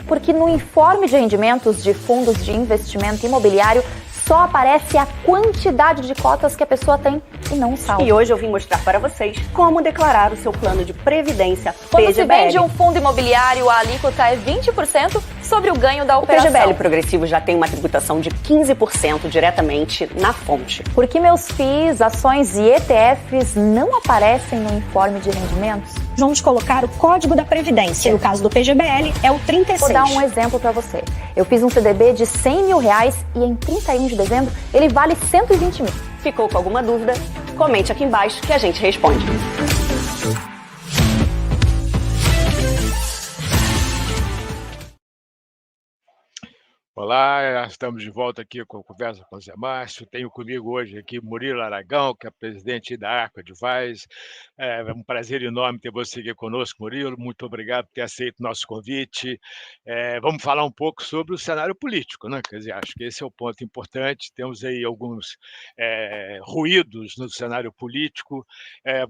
Porque no informe de rendimentos de fundos de investimento imobiliário só aparece a quantidade de cotas que a pessoa tem e não o saldo. E hoje eu vim mostrar para vocês como declarar o seu plano de previdência Quando PGBL. se vende um fundo imobiliário, a alíquota é 20% sobre o ganho da operação. O PGBL progressivo já tem uma tributação de 15% diretamente na fonte. Por que meus FIIs, ações e ETFs não aparecem no informe de rendimentos? Vamos colocar o código da Previdência. No caso do PGBL, é o 36. Vou dar um exemplo para você. Eu fiz um CDB de R$100 mil e em 31 de dezembro ele vale 120 mil. Ficou com alguma dúvida? Comente aqui embaixo que a gente responde. Olá, estamos de volta aqui com a Conversa com o Zé Márcio. Tenho comigo hoje aqui Murilo Aragão, que é presidente da Arco Advice. É um prazer enorme ter você aqui conosco, Murilo. Muito obrigado por ter aceito o nosso convite. Vamos falar um pouco sobre o cenário político, né? Quer dizer, acho que esse é o ponto importante. Temos aí alguns ruídos no cenário político.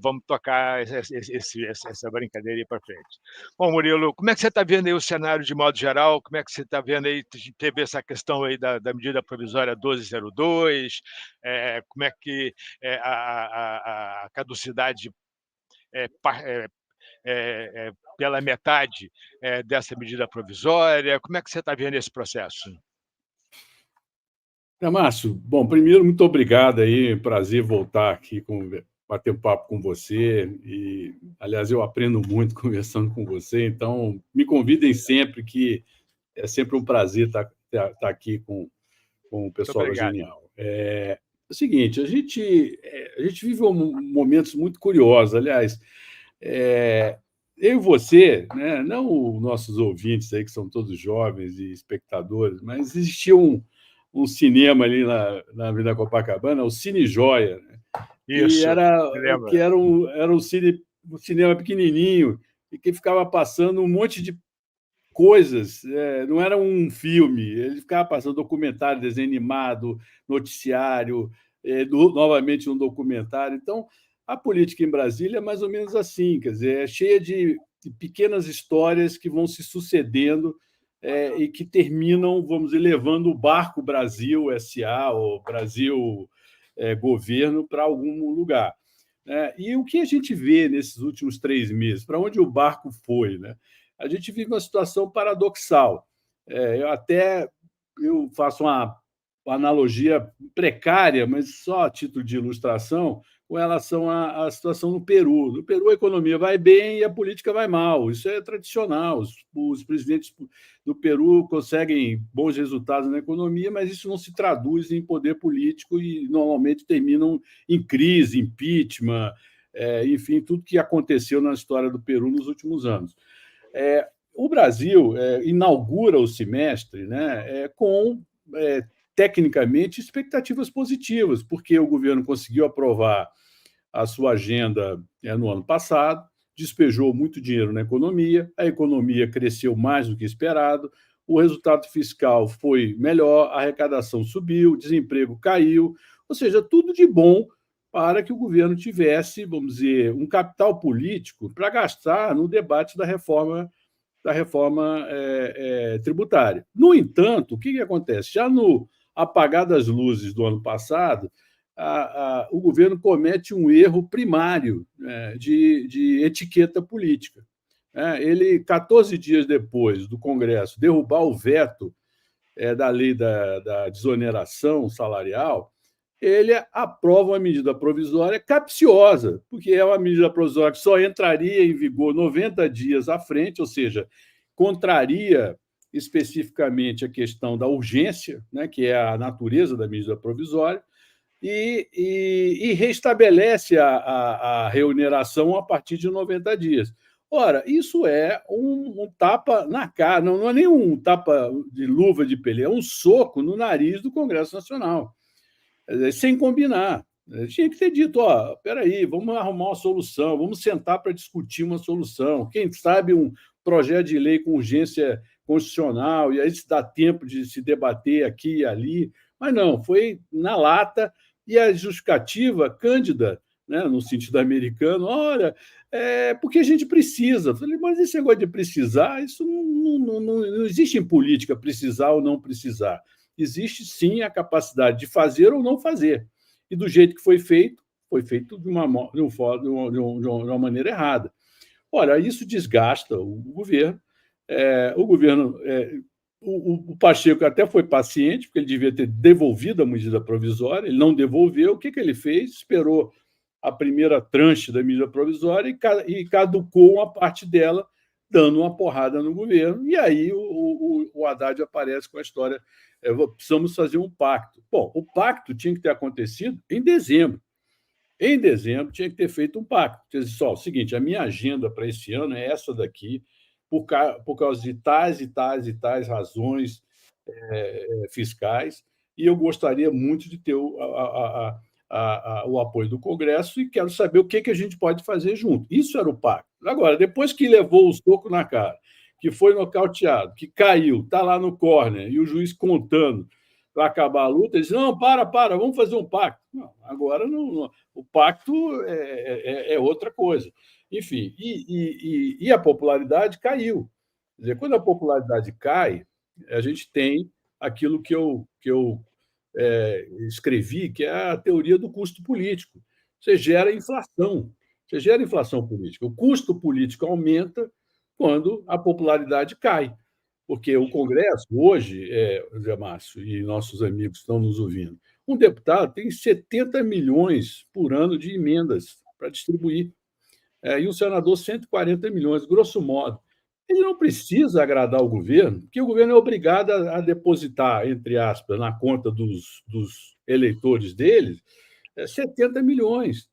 Vamos tocar essa brincadeira aí para frente. Bom, Murilo, como é que você está vendo aí o cenário de modo geral? Como é que você está vendo aí? Teve essa questão aí da medida provisória 1202, como é que a caducidade pela metade dessa medida provisória, como é que você está vendo esse processo? Márcio, bom, primeiro, muito obrigado aí, prazer voltar aqui, bater um papo com você, e, aliás, eu aprendo muito conversando com você, então me convidem sempre, que é sempre um prazer estar aqui com o pessoal da Genial. É o seguinte, a gente vive momentos muito curiosos. Aliás, eu e você, né, não os nossos ouvintes aí, que são todos jovens e espectadores, mas existia um cinema ali na Avenida Copacabana, o Cine Joia, né? Isso, que era um cinema pequenininho e que ficava passando um monte de coisas, não era um filme, ele ficava passando documentário, desenho animado, noticiário, novamente um documentário. Então, a política em Brasília é mais ou menos assim, quer dizer, é cheia de pequenas histórias que vão se sucedendo e que terminam, vamos dizer, levando o barco Brasil SA ou Brasil governo para algum lugar. E o que a gente vê nesses últimos 3 meses? Para onde o barco foi, né? A gente vive uma situação paradoxal. Eu faço uma analogia precária, mas só a título de ilustração, com relação à situação no Peru. No Peru, a economia vai bem e a política vai mal. Isso é tradicional. Os presidentes do Peru conseguem bons resultados na economia, mas isso não se traduz em poder político e, normalmente, terminam em crise, impeachment, enfim, tudo que aconteceu na história do Peru nos últimos anos. O Brasil inaugura o semestre, né, com, tecnicamente, expectativas positivas, porque o governo conseguiu aprovar a sua agenda no ano passado, despejou muito dinheiro na economia, a economia cresceu mais do que esperado, o resultado fiscal foi melhor, a arrecadação subiu, o desemprego caiu, ou seja, tudo de bom para que o governo tivesse, vamos dizer, um capital político para gastar no debate da reforma tributária. No entanto, o que acontece? Já no apagar das luzes do ano passado, o governo comete um erro primário de etiqueta política. Ele, 14 dias depois do Congresso derrubar o veto da lei da desoneração salarial, ele aprova uma medida provisória capciosa, porque é uma medida provisória que só entraria em vigor 90 dias à frente, ou seja, contraria especificamente a questão da urgência, né, que é a natureza da medida provisória, e restabelece a remuneração a partir de 90 dias. Ora, isso é um tapa na cara, não é nem um tapa de luva de pele, é um soco no nariz do Congresso Nacional, sem combinar. Tinha que ter dito, espera aí, vamos arrumar uma solução, vamos sentar para discutir uma solução. Quem sabe um projeto de lei com urgência constitucional, e aí se dá tempo de se debater aqui e ali. Mas não, foi na lata, e a justificativa cândida né, no sentido americano, olha, porque a gente precisa. Eu falei, mas esse negócio de precisar, isso não existe em política precisar ou não precisar. Existe sim a capacidade de fazer ou não fazer. E do jeito que foi feito de uma maneira errada. Olha, isso desgasta o governo. O governo, o Pacheco até foi paciente, porque ele devia ter devolvido a medida provisória, ele não devolveu. O que ele fez? Esperou a primeira tranche da medida provisória e caducou uma parte dela, dando uma porrada no governo. E aí o Haddad aparece com a história: precisamos fazer um pacto. Bom, o pacto tinha que ter acontecido em dezembro. Em dezembro, tinha que ter feito um pacto. Quer dizer, só o seguinte: a minha agenda para esse ano é essa daqui, por causa de tais e tais e tais razões fiscais, e eu gostaria muito de ter o apoio do Congresso e quero saber o que a gente pode fazer junto. Isso era o pacto. Agora, depois que levou o soco na cara, que foi nocauteado, que caiu, está lá no córner, e o juiz contando para acabar a luta, ele disse: não, para, vamos fazer um pacto. Não, agora não, o pacto é outra coisa. Enfim, e a popularidade caiu. Quer dizer, quando a popularidade cai, a gente tem aquilo que eu escrevi, que é a teoria do custo político. Você gera inflação política. O custo político aumenta quando a popularidade cai. Porque o Congresso, hoje, Zé Márcio e nossos amigos estão nos ouvindo, um deputado tem 70 milhões por ano de emendas para distribuir, e um senador 140 milhões, grosso modo. Ele não precisa agradar o governo, porque o governo é obrigado a depositar, entre aspas, na conta dos eleitores deles, 70 milhões.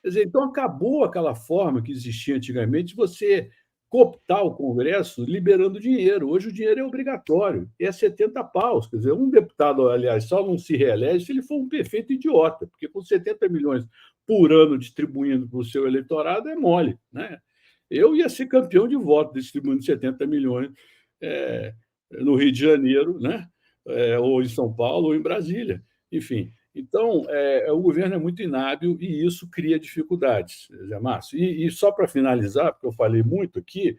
Quer dizer, então acabou aquela forma que existia antigamente de você cooptar o Congresso liberando dinheiro. Hoje o dinheiro é obrigatório, é 70 paus. Quer dizer, um deputado, aliás, só não se reelege se ele for um perfeito idiota, porque com 70 milhões por ano distribuindo para o seu eleitorado é mole, né? Eu ia ser campeão de voto distribuindo 70 milhões no Rio de Janeiro, né? Ou em São Paulo, ou em Brasília. Enfim, então, o governo é muito inábil e isso cria dificuldades, Zé Márcio. E só para finalizar, porque eu falei muito aqui,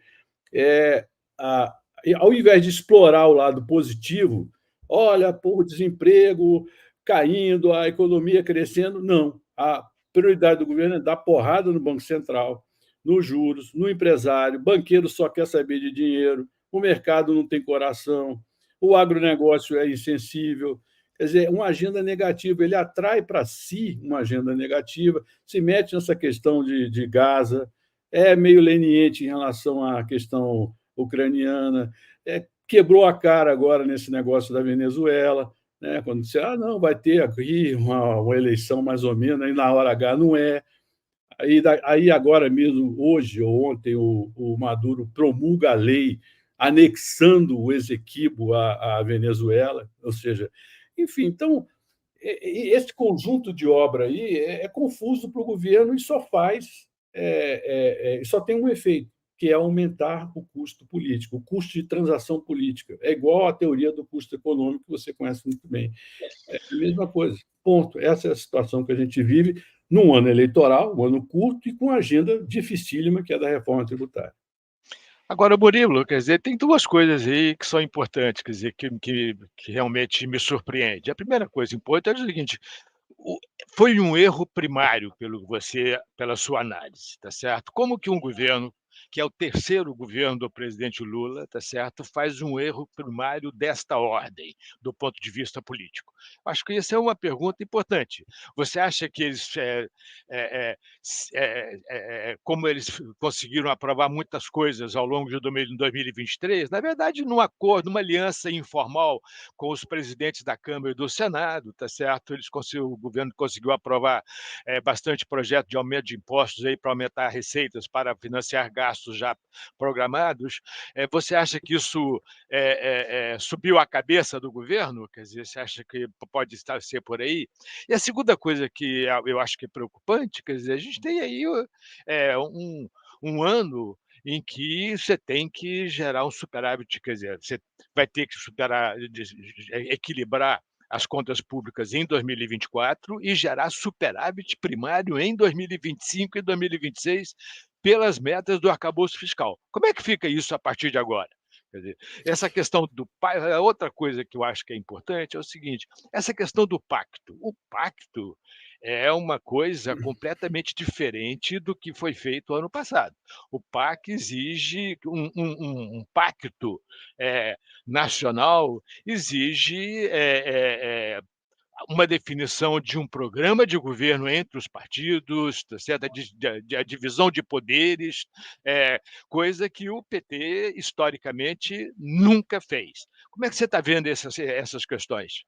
ao invés de explorar o lado positivo, olha, o desemprego caindo, a economia crescendo, não. A prioridade do governo é dar porrada no Banco Central, nos juros, no empresário, banqueiro só quer saber de dinheiro, o mercado não tem coração, o agronegócio é insensível. Quer dizer, uma agenda negativa, ele atrai para si uma agenda negativa, se mete nessa questão de Gaza, é meio leniente em relação à questão ucraniana, quebrou a cara agora nesse negócio da Venezuela, né? Quando disse, não, vai ter aqui uma eleição mais ou menos, aí na hora H não é. Aí agora mesmo, hoje ou ontem, o Maduro promulga a lei anexando o Essequibo à Venezuela, ou seja, enfim, então, esse conjunto de obra aí é confuso para o governo e só tem um efeito, que é aumentar o custo político, o custo de transação política. É igual à teoria do custo econômico, que você conhece muito bem. É a mesma coisa. Ponto. Essa é a situação que a gente vive num ano eleitoral, um ano curto, e com agenda dificílima, que é da reforma tributária. Agora, Murilo, quer dizer, tem duas coisas aí que são importantes, quer dizer, que realmente me surpreende. A primeira coisa importante é o seguinte: foi um erro primário pela sua análise, tá certo? Como que um governo, que é o terceiro governo do presidente Lula, tá certo, faz um erro primário desta ordem, do ponto de vista político? Acho que essa é uma pergunta importante. Você acha que eles, como eles conseguiram aprovar muitas coisas ao longo de 2023, na verdade, num acordo, numa aliança informal com os presidentes da Câmara e do Senado, tá certo? O governo conseguiu aprovar bastante projeto de aumento de impostos aí para aumentar receitas, para financiar gastos já programados. Você acha que isso subiu a cabeça do governo? Quer dizer, você acha que pode ser por aí? E a segunda coisa que eu acho que é preocupante, quer dizer, a gente tem aí um ano em que você tem que gerar um superávit, quer dizer, você vai ter que equilibrar as contas públicas em 2024 e gerar superávit primário em 2025 e 2026 pelas metas do arcabouço fiscal. Como é que fica isso a partir de agora? Quer dizer, essa questão do pacto, outra coisa que eu acho que é importante é o seguinte: essa questão do pacto. O pacto é uma coisa completamente diferente do que foi feito ano passado. O PAC exige um pacto nacional, exige uma definição de um programa de governo entre os partidos, tá certo? A divisão de poderes, coisa que o PT, historicamente, nunca fez. Como é que você está vendo essas questões?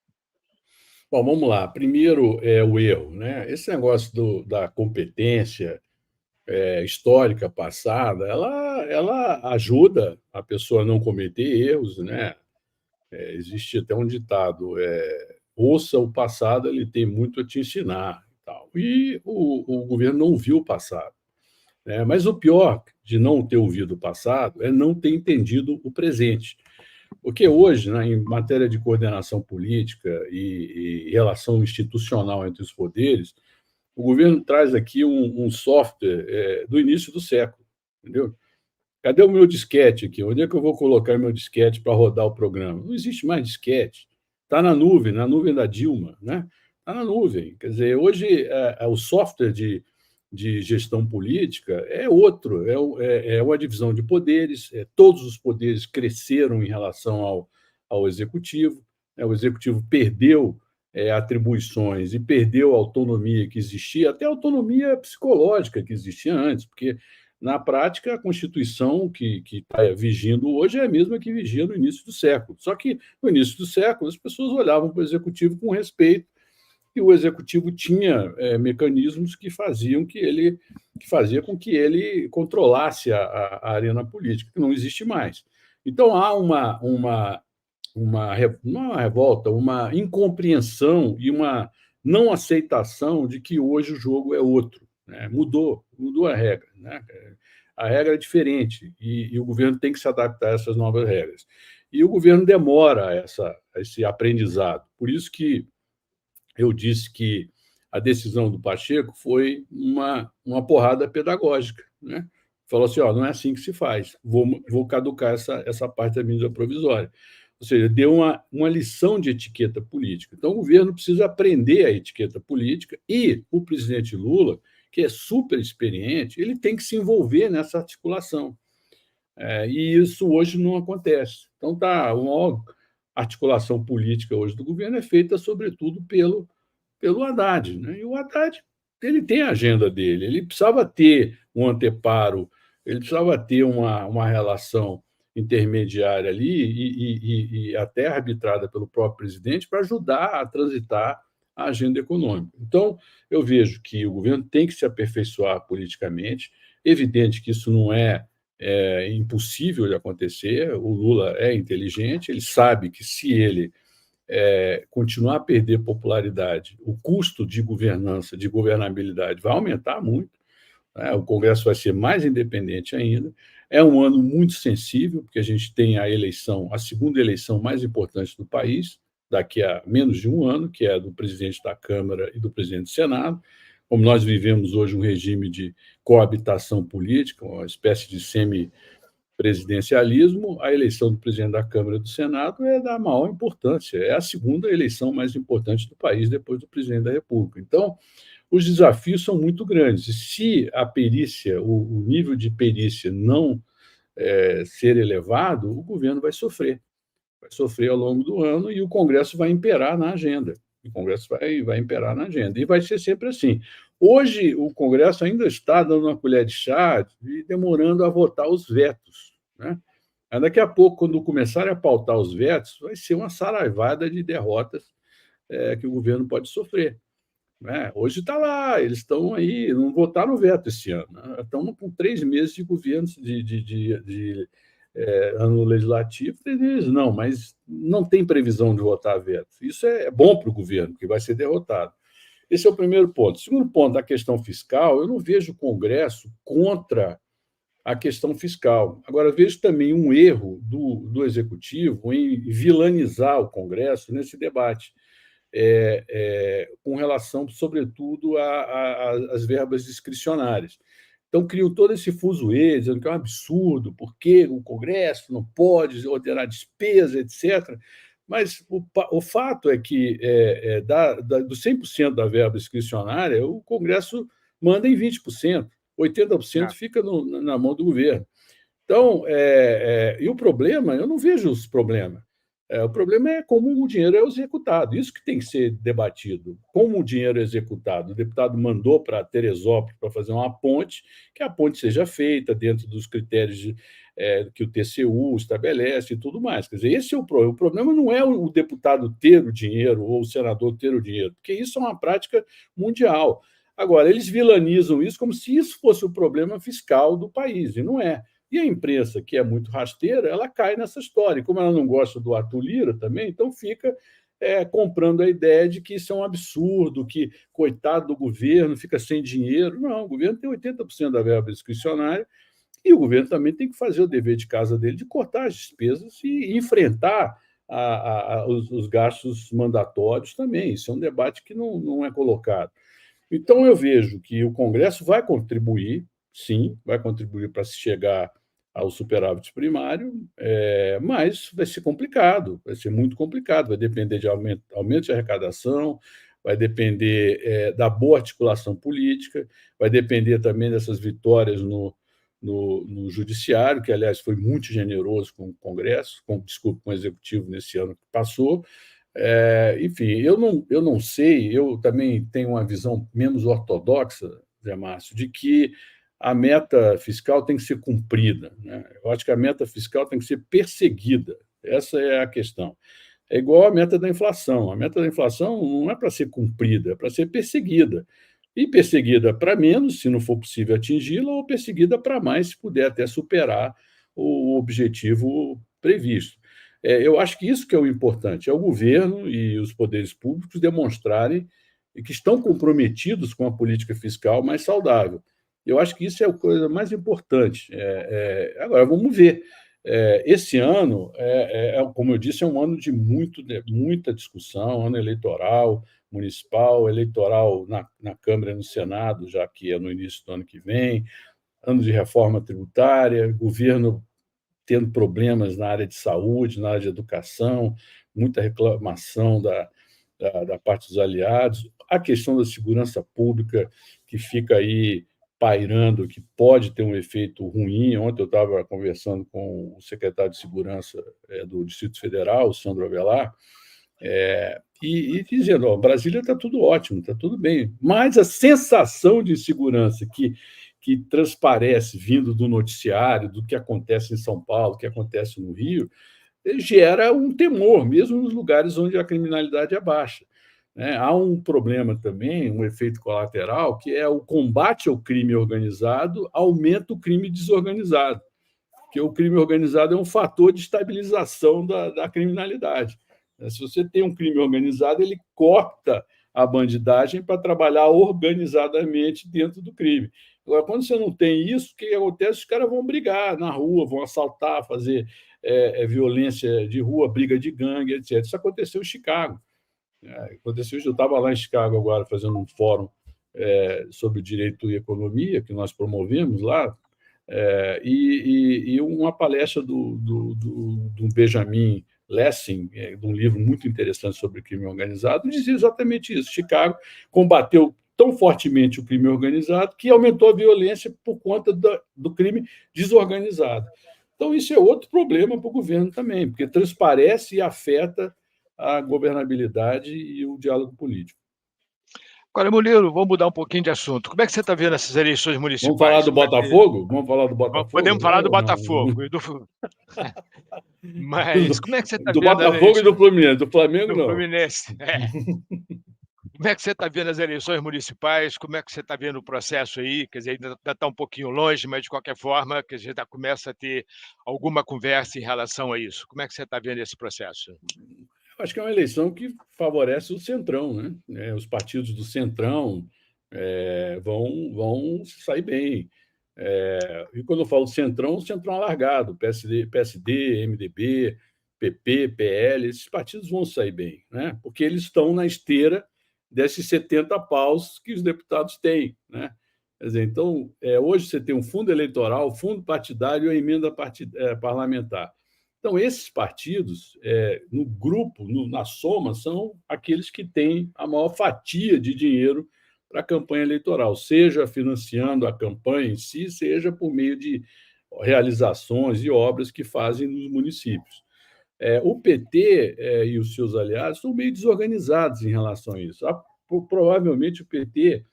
Bom, vamos lá. Primeiro é o erro, né? Esse negócio da competência histórica passada, ela ajuda a pessoa a não cometer erros, né? Existe até um ditado: ouça o passado, ele tem muito a te ensinar. E tal. E o governo não viu o passado, né? Mas o pior de não ter ouvido o passado é não ter entendido o presente. Porque hoje, né, em matéria de coordenação política e relação institucional entre os poderes, o governo traz aqui um software do início do século, entendeu? Cadê o meu disquete aqui? Onde é que eu vou colocar meu disquete para rodar o programa? Não existe mais disquete. Está na nuvem da Dilma, né? Está na nuvem. Quer dizer, hoje o software de gestão política é outro, é uma divisão de poderes, todos os poderes cresceram em relação ao executivo, né? O executivo perdeu atribuições e perdeu a autonomia que existia, até a autonomia psicológica que existia antes, porque, na prática, a Constituição que está vigindo hoje é a mesma que vigia no início do século. Só que, no início do século, as pessoas olhavam para o executivo com respeito, e o executivo tinha mecanismos que faziam com que ele controlasse a arena política, que não existe mais. Então, há não é uma revolta, uma incompreensão e uma não aceitação de que hoje o jogo é outro, né? Mudou a regra, né? A regra é diferente e o governo tem que se adaptar a essas novas regras. E o governo demora esse aprendizado. Por isso que eu disse que a decisão do Pacheco foi uma porrada pedagógica, né? Falou assim: não é assim que se faz, vou caducar essa parte da medida provisória. Ou seja, deu uma lição de etiqueta política. Então, o governo precisa aprender a etiqueta política e o presidente Lula, que é super experiente, ele tem que se envolver nessa articulação. E isso hoje não acontece. Então, uma articulação política hoje do governo é feita, sobretudo, pelo Haddad, né? E o Haddad, ele tem a agenda dele, ele precisava ter um anteparo, ele precisava ter uma relação intermediária ali e até arbitrada pelo próprio presidente para ajudar a transitar a agenda econômica. Então, eu vejo que o governo tem que se aperfeiçoar politicamente. Evidente que isso não é impossível de acontecer. O Lula é inteligente, ele sabe que se ele continuar a perder popularidade, o custo de governança, de governabilidade vai aumentar muito, né? O Congresso vai ser mais independente ainda. É um ano muito sensível, porque a gente tem a segunda eleição mais importante do país, daqui a menos de um ano, que é a do presidente da Câmara e do presidente do Senado. Como nós vivemos hoje um regime de coabitação política, uma espécie de semipresidencialismo, a eleição do presidente da Câmara e do Senado é da maior importância, é a segunda eleição mais importante do país depois do presidente da República. Então, os desafios são muito grandes. E se a perícia, o nível de perícia não ser elevado, o governo vai sofrer ao longo do ano e o Congresso vai imperar na agenda. O Congresso vai imperar na agenda. E vai ser sempre assim. Hoje, o Congresso ainda está dando uma colher de chá e demorando a votar os vetos, né? Mas daqui a pouco, quando começarem a pautar os vetos, vai ser uma saraivada de derrotas que o governo pode sofrer, né? Hoje está lá, eles estão aí, não votaram no veto esse ano, né? Estamos com 3 meses de governo, de ano legislativo, 3 meses não, mas não tem previsão de votar veto. Isso é bom para o governo, porque vai ser derrotado. Esse é o primeiro ponto. O segundo ponto, da questão fiscal, eu não vejo o Congresso contra a questão fiscal. Agora, vejo também um erro do Executivo em vilanizar o Congresso nesse debate. com relação, sobretudo, às verbas discricionárias. Então, criou todo esse fuzuê, dizendo que é um absurdo, porque o Congresso não pode ordenar despesa, etc. Mas o fato é que, dos 100% da verba discricionária, o Congresso manda em 20%, 80% fica na mão do governo. Então, e o problema, eu não vejo os problemas. O problema é como o dinheiro é executado. Isso que tem que ser debatido. Como o dinheiro é executado. O deputado mandou para Teresópolis para fazer uma ponte, que a ponte seja feita dentro dos critérios que o TCU estabelece e tudo mais. Quer dizer, esse é o problema. O problema não é o deputado ter o dinheiro ou o senador ter o dinheiro, porque isso é uma prática mundial. Agora, eles vilanizam isso como se isso fosse o problema fiscal do país, e não é. E a imprensa, que é muito rasteira, ela cai nessa história. E como ela não gosta do Arthur Lira também, então fica comprando a ideia de que isso é um absurdo, que, coitado do governo, fica sem dinheiro. Não, o governo tem 80% da verba discricionária e o governo também tem que fazer o dever de casa dele de cortar as despesas e enfrentar os gastos mandatórios também. Isso é um debate que não é colocado. Então, eu vejo que o Congresso vai contribuir, sim, vai contribuir para se chegar ao superávit primário, mas vai ser complicado, vai ser muito complicado, vai depender de aumento de arrecadação, vai depender da boa articulação política, vai depender também dessas vitórias no Judiciário, que, aliás, foi muito generoso com o Congresso, com o Executivo nesse ano que passou. Enfim, eu não sei, eu também tenho uma visão menos ortodoxa, Zé Márcio, de que a meta fiscal tem que ser cumprida, né? Eu acho que a meta fiscal tem que ser perseguida. Essa é a questão. É igual a meta da inflação. A meta da inflação não é para ser cumprida, é para ser perseguida. E perseguida para menos, se não for possível atingi-la, ou perseguida para mais, se puder até superar o objetivo previsto. Eu acho que isso que é o importante, é o governo e os poderes públicos demonstrarem que estão comprometidos com a política fiscal mais saudável. Eu acho que isso é a coisa mais importante. Agora, vamos ver. Esse ano, como eu disse, é um ano de muita discussão, ano eleitoral municipal, eleitoral na Câmara e no Senado, já que é no início do ano que vem, ano de reforma tributária, governo tendo problemas na área de saúde, na área de educação, muita reclamação da parte dos aliados, a questão da segurança pública, que fica aí pairando, que pode ter um efeito ruim. Ontem eu estava conversando com o secretário de Segurança do Distrito Federal, o Sandro Avelar, e dizendo, Brasília está tudo ótimo, está tudo bem, mas a sensação de insegurança que transparece vindo do noticiário, do que acontece em São Paulo, do que acontece no Rio, gera um temor, mesmo nos lugares onde a criminalidade é baixa. Há um problema também, um efeito colateral, que é o combate ao crime organizado aumenta o crime desorganizado, porque o crime organizado é um fator de estabilização da criminalidade. Se você tem um crime organizado, ele corta a bandidagem para trabalhar organizadamente dentro do crime. Agora, quando você não tem isso, o que acontece? Os caras vão brigar na rua, vão assaltar, fazer violência de rua, briga de gangue, etc. Isso aconteceu em Chicago. Eu estava lá em Chicago agora fazendo um fórum sobre direito e economia, que nós promovemos lá, e uma palestra do Benjamin Lessing, de um livro muito interessante sobre crime organizado, dizia exatamente isso. Chicago combateu tão fortemente o crime organizado que aumentou a violência por conta do crime desorganizado. Então, isso é outro problema para o governo também, porque transparece e afeta a governabilidade e o diálogo político. Agora, Murilo, vamos mudar um pouquinho de assunto. Como é que você está vendo essas eleições municipais? Vamos falar do Botafogo? Vamos falar do Botafogo? Podemos falar do Botafogo. Mas como é que você está vendo? Do Botafogo e do Fluminense. Do Flamengo, não. Do Fluminense, Como é que você está vendo as eleições municipais? Como é que você está vendo o processo aí? Quer dizer, ainda está um pouquinho longe, mas, de qualquer forma, que a gente já começa a ter alguma conversa em relação a isso. Como é que você está vendo esse processo? Acho que é uma eleição que favorece o Centrão, né? Os partidos do Centrão vão sair bem. E quando eu falo Centrão, o Centrão alargado, PSD, MDB, PP, PL, esses partidos vão sair bem, né? Porque eles estão na esteira desses 70 paus que os deputados têm, né? Quer dizer, então, hoje você tem um fundo eleitoral, fundo partidário e a emenda parlamentar. Então, esses partidos, no grupo, na soma, são aqueles que têm a maior fatia de dinheiro para a campanha eleitoral, seja financiando a campanha em si, seja por meio de realizações e obras que fazem nos municípios. O PT e os seus aliados estão meio desorganizados em relação a isso. Provavelmente o PT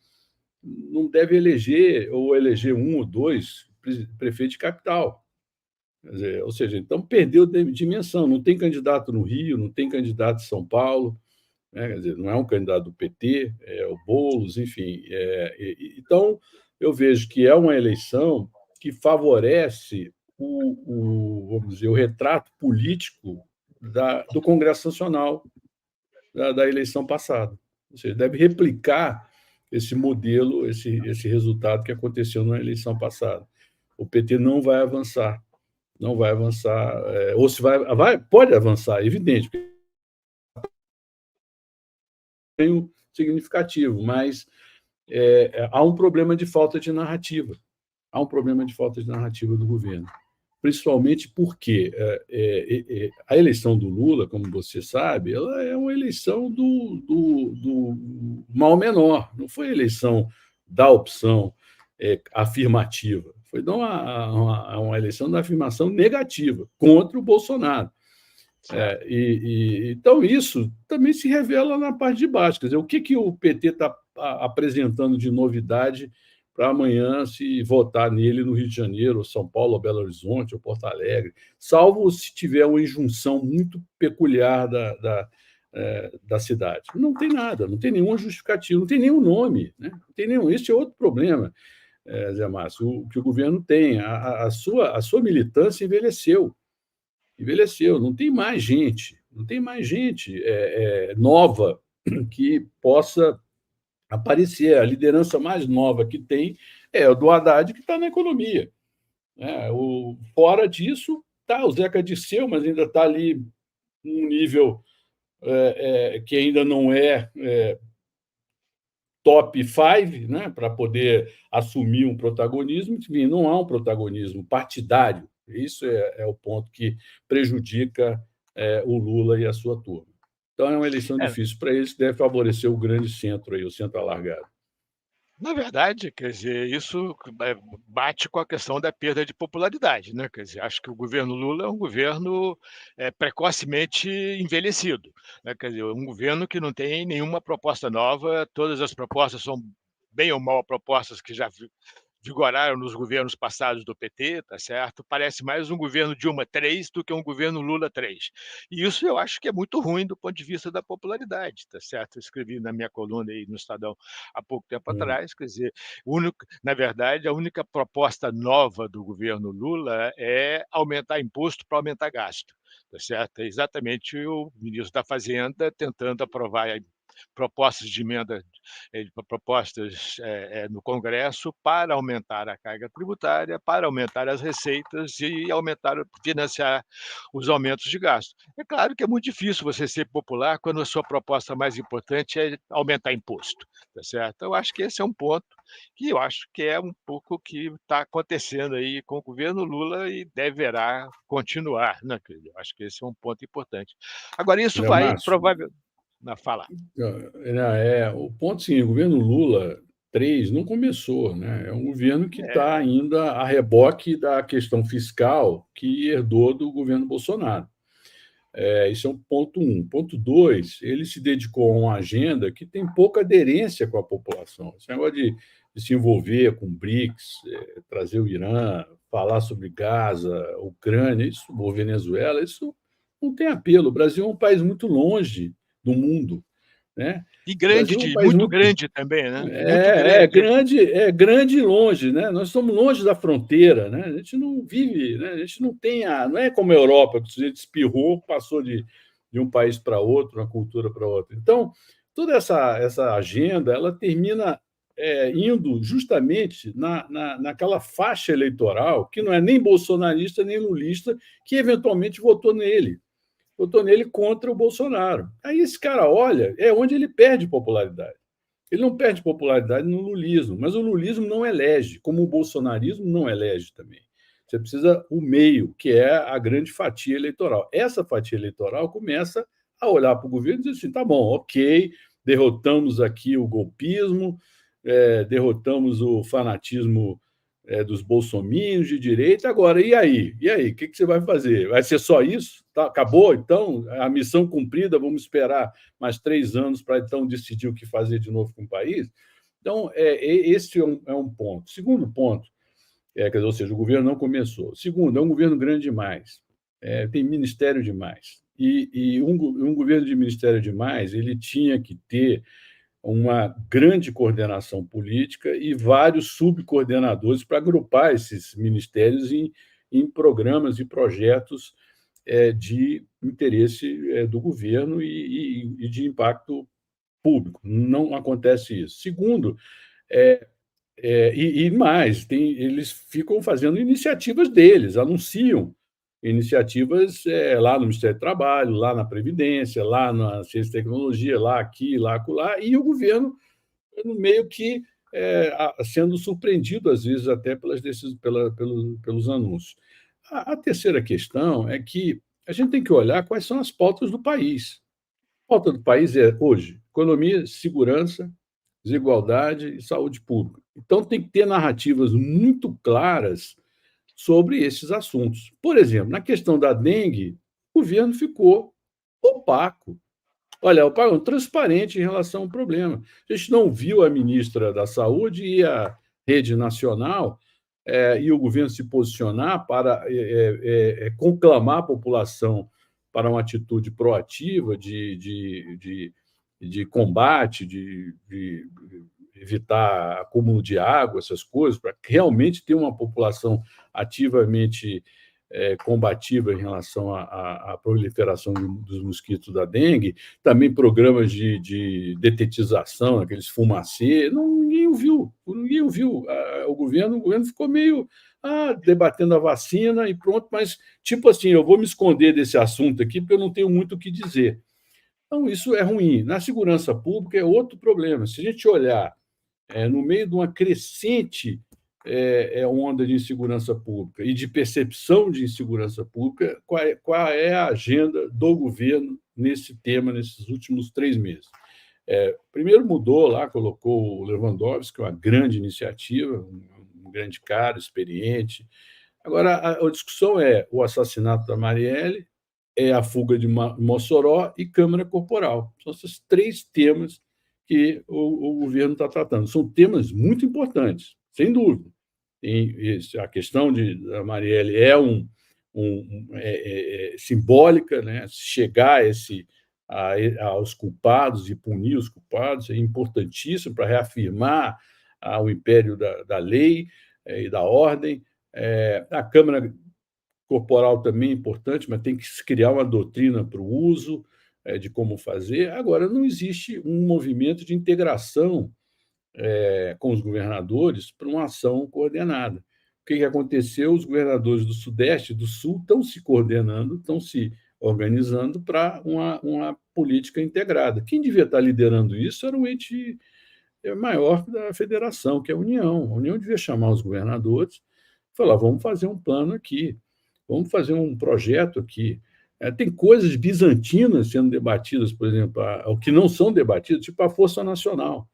não deve eleger ou eleger um ou dois prefeitos de capital. Quer dizer, ou seja, então perdeu dimensão. Não tem candidato no Rio, não tem candidato em São Paulo, né? Quer dizer, não é um candidato do PT, é o Boulos, enfim. Então, eu vejo que é uma eleição que favorece vamos dizer, o retrato político do Congresso Nacional da eleição passada. Ou seja, deve replicar esse modelo, esse resultado que aconteceu na eleição passada. O PT não vai avançar, ou se pode avançar, é evidente, ganho significativo, mas há um problema de falta de narrativa. Há um problema de falta de narrativa do governo, principalmente porque a eleição do Lula, como você sabe, ela é uma eleição do mal menor, não foi a eleição da opção afirmativa, foi uma eleição da afirmação negativa contra o Bolsonaro. Então, isso também se revela na parte de baixo. Quer dizer, o que o PT está apresentando de novidade para amanhã se votar nele no Rio de Janeiro, ou São Paulo, ou Belo Horizonte, ou Porto Alegre, salvo se tiver uma injunção muito peculiar da cidade. Não tem nada, não tem nenhuma justificativa, não tem nenhum nome, né? Não tem nenhum. Esse é outro problema, Zé Márcio, que o governo tem. A sua militância envelheceu, não tem mais gente, nova que possa aparecer. A liderança mais nova que tem é a do Haddad, que está na economia. Fora disso, está o Zeca Dirceu, mas ainda está ali num nível que ainda não é top 5, né, para poder assumir um protagonismo. Enfim, não há um protagonismo partidário. Isso é o ponto que prejudica o Lula e a sua turma. Então, é uma eleição difícil para eles, que deve favorecer o grande centro, o centro alargado. Na verdade, quer dizer, isso bate com a questão da perda de popularidade, né? Quer dizer, acho que o governo Lula é um governo precocemente envelhecido, né? Quer dizer, um governo que não tem nenhuma proposta nova, todas as propostas são bem ou mal propostas que já vigoraram nos governos passados do PT, tá certo? Parece mais um governo Dilma 3 do que um governo Lula 3. E isso eu acho que é muito ruim do ponto de vista da popularidade, tá certo? Eu escrevi na minha coluna aí no Estadão há pouco tempo atrás, quer dizer, na verdade, a única proposta nova do governo Lula é aumentar imposto para aumentar gasto, tá certo? É exatamente o ministro da Fazenda tentando aprovar propostas de emenda, propostas no Congresso para aumentar a carga tributária, para aumentar as receitas e financiar os aumentos de gasto. É claro que é muito difícil você ser popular quando a sua proposta mais importante é aumentar imposto, tá certo? Eu acho que esse é um ponto que eu acho que é um pouco o que está acontecendo aí com o governo Lula e deverá continuar, né, querido? Eu acho que esse é um ponto importante. Agora, isso vai provavelmente falar. O ponto, sim, o governo Lula 3 não começou, né? É um governo que está ainda a reboque da questão fiscal que herdou do governo Bolsonaro. Isso é um ponto 1. Ponto 2, ele se dedicou a uma agenda que tem pouca aderência com a população. Esse negócio de se envolver com o BRICS, trazer o Irã, falar sobre Gaza, Ucrânia, ou Venezuela, isso não tem apelo. O Brasil é um país muito longe do mundo, né? E grande, muito grande também, né? Grande e longe, né? Nós estamos longe da fronteira, né? A gente não vive, né? A gente não tem não é como a Europa, que o sujeito espirrou, passou de um país para outro, uma cultura para outra. Então, toda essa agenda, ela termina indo justamente naquela faixa eleitoral que não é nem bolsonarista nem lulista, que eventualmente votou nele. votou nele contra o Bolsonaro. Aí esse cara olha, é onde ele perde popularidade. Ele não perde popularidade no lulismo, mas o lulismo não elege, como o bolsonarismo não elege também. Você precisa o meio, que é a grande fatia eleitoral. Essa fatia eleitoral começa a olhar para o governo e dizer assim, tá bom, ok, derrotamos aqui o golpismo, derrotamos o fanatismo dos bolsominions de direita, agora, e aí? E aí, o que você vai fazer? Vai ser só isso? Tá, acabou, então? A missão cumprida, vamos esperar mais 3 anos para, então, decidir o que fazer de novo com o país? Então, esse é um ponto. Segundo ponto, quer dizer, ou seja, o governo não começou. Segundo, é um governo grande demais, tem ministério demais. E um governo de ministério demais, ele tinha que ter uma grande coordenação política e vários subcoordenadores para agrupar esses ministérios em programas e projetos de interesse do governo e de impacto público. Não acontece isso. Segundo, e mais, eles ficam fazendo iniciativas deles, anunciam iniciativas lá no Ministério do Trabalho, lá na Previdência, lá na Ciência e Tecnologia, lá aqui, lá acolá, e o governo no meio que sendo surpreendido, às vezes, até pelos anúncios. A terceira questão é que a gente tem que olhar quais são as pautas do país. A pauta do país é, hoje, economia, segurança, desigualdade e saúde pública. Então, tem que ter narrativas muito claras sobre esses assuntos. Por exemplo, na questão da dengue, o governo ficou opaco. Olha, opaco, transparente em relação ao problema. A gente não viu a ministra da Saúde e a rede nacional e o governo se posicionar para conclamar a população para uma atitude proativa de combate, de evitar acúmulo de água, essas coisas, para realmente ter uma população ativamente combativa em relação à proliferação dos mosquitos da dengue, também programas de detetização, aqueles fumacê, ninguém ouviu. O governo ficou meio debatendo a vacina e pronto, mas tipo assim, eu vou me esconder desse assunto aqui porque eu não tenho muito o que dizer. Então, isso é ruim. Na segurança pública é outro problema. Se a gente olhar no meio de uma crescente onda de insegurança pública e de percepção de insegurança pública, qual é a agenda do governo nesse tema nesses últimos 3 meses? Primeiro mudou lá, colocou o Lewandowski, que é uma grande iniciativa, um grande cara, experiente. Agora, a discussão é o assassinato da Marielle, a fuga de Mossoró e Câmara Corporal. São esses 3 temas que o governo está tratando. São temas muito importantes, sem dúvida. A questão da Marielle é simbólica, né? Chegar aos culpados e punir os culpados é importantíssimo para reafirmar o império da lei e da ordem. A Câmara Corporal também é importante, mas tem que se criar uma doutrina para o uso de como fazer. Agora, não existe um movimento de integração com os governadores para uma ação coordenada. O que aconteceu? Os governadores do Sudeste e do Sul estão se coordenando, estão se organizando para uma política integrada. Quem devia estar liderando isso era o ente maior da federação, que é a União. A União devia chamar os governadores e falar, vamos fazer um plano aqui, vamos fazer um projeto aqui. Tem coisas bizantinas sendo debatidas, por exemplo, o que não são debatidas, tipo a Força Nacional.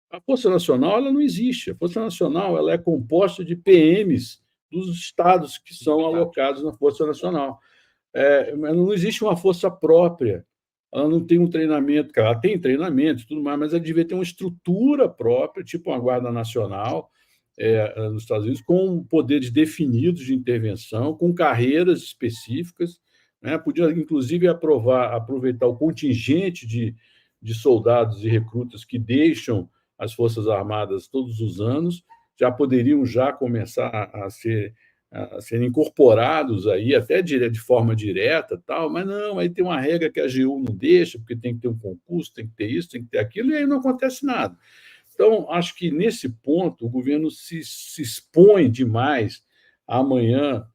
A Força Nacional ela não existe. A Força Nacional ela é composta de PMs dos estados que são alocados na Força Nacional. Mas não existe uma força própria. Ela não tem um treinamento. Ela tem treinamento e tudo mais, mas ela devia ter uma estrutura própria, tipo uma Guarda Nacional nos Estados Unidos, com poderes definidos de intervenção, com carreiras específicas. Né? Podia, inclusive, aproveitar o contingente de soldados e recrutas que deixam as Forças Armadas todos os anos, já poderiam começar a serem incorporados aí, até de forma direta, tal, mas não, aí tem uma regra que a AGU não deixa, porque tem que ter um concurso, tem que ter isso, tem que ter aquilo, e aí não acontece nada. Então, acho que, nesse ponto, o governo se expõe demais a amanhã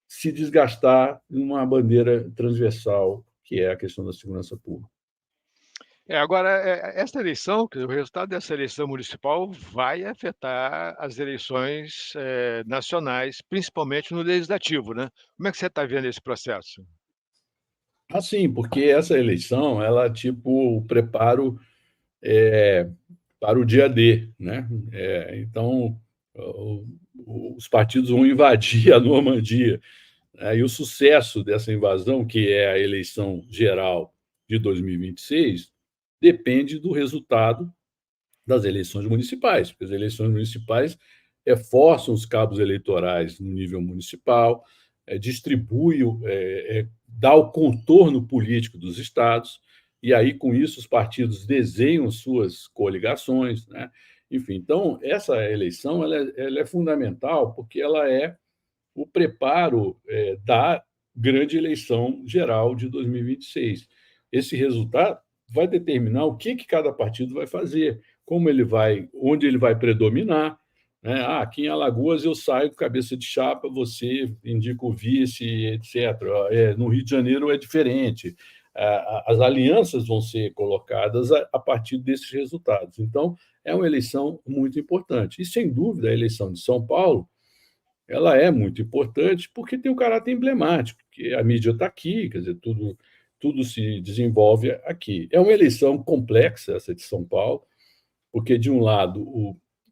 se desgastar numa bandeira transversal que é a questão da segurança pública. Agora, essa eleição, o resultado dessa eleição municipal vai afetar as eleições nacionais, principalmente no legislativo, né? Como é que você está vendo esse processo? Assim, porque essa eleição, ela é tipo o preparo para o dia D, né? Então, os partidos vão invadir a Normandia, e o sucesso dessa invasão, que é a eleição geral de 2026, depende do resultado das eleições municipais, porque as eleições municipais reforçam os cabos eleitorais no nível municipal, distribui, dá o contorno político dos estados, e aí, com isso, os partidos desenham suas coligações, né? Enfim, então, essa eleição ela é fundamental porque ela é o preparo da grande eleição geral de 2026. Esse resultado vai determinar o que cada partido vai fazer, onde ele vai predominar, né? Aqui em Alagoas eu saio com cabeça de chapa, você indica o vice, etc. No Rio de Janeiro é diferente. As alianças vão ser colocadas a partir desses resultados. Então, é uma eleição muito importante. E, sem dúvida, a eleição de São Paulo ela é muito importante porque tem um caráter emblemático, que a mídia está aqui, quer dizer, tudo se desenvolve aqui. É uma eleição complexa, essa de São Paulo, porque, de um lado,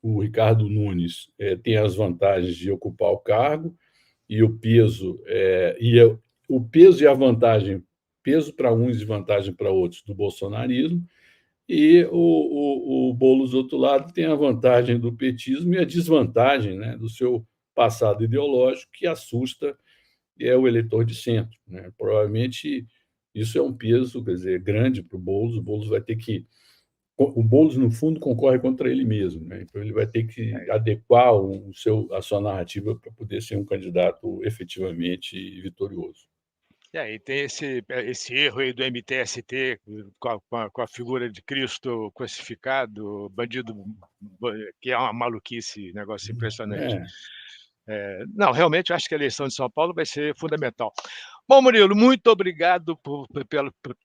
o Ricardo Nunes tem as vantagens de ocupar o cargo e o peso e a vantagem, peso para uns e vantagem para outros, do bolsonarismo, e o Boulos, do outro lado, tem a vantagem do petismo e a desvantagem, né, do seu passado ideológico, que assusta o eleitor de centro, né? Provavelmente isso é um peso, quer dizer, grande para o Boulos vai ter que... O Boulos, no fundo, concorre contra ele mesmo, né? Então ele vai ter que adequar a sua narrativa para poder ser um candidato efetivamente vitorioso. E tem esse erro aí do MTST com a figura de Cristo crucificado, bandido, que é uma maluquice, negócio impressionante. Não, realmente acho que a eleição de São Paulo vai ser fundamental. Bom, Murilo, muito obrigado por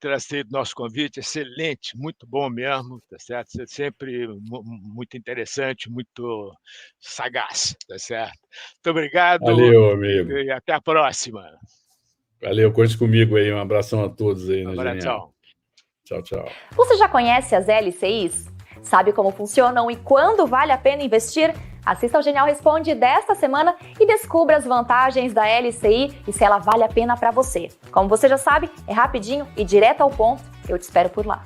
ter aceito nosso convite, excelente, muito bom mesmo, tá certo? Você é sempre muito interessante, muito sagaz, tá certo? Muito obrigado. Valeu, amigo. E até a próxima. Valeu, conte comigo aí, um abração a todos aí Um na Genial. abração. Tchau. Você já conhece as LCIs? Sabe como funcionam e quando vale a pena investir? Assista ao Genial Responde desta semana e descubra as vantagens da LCI e se ela vale a pena para você. Como você já sabe, é rapidinho e direto ao ponto. Eu te espero por lá.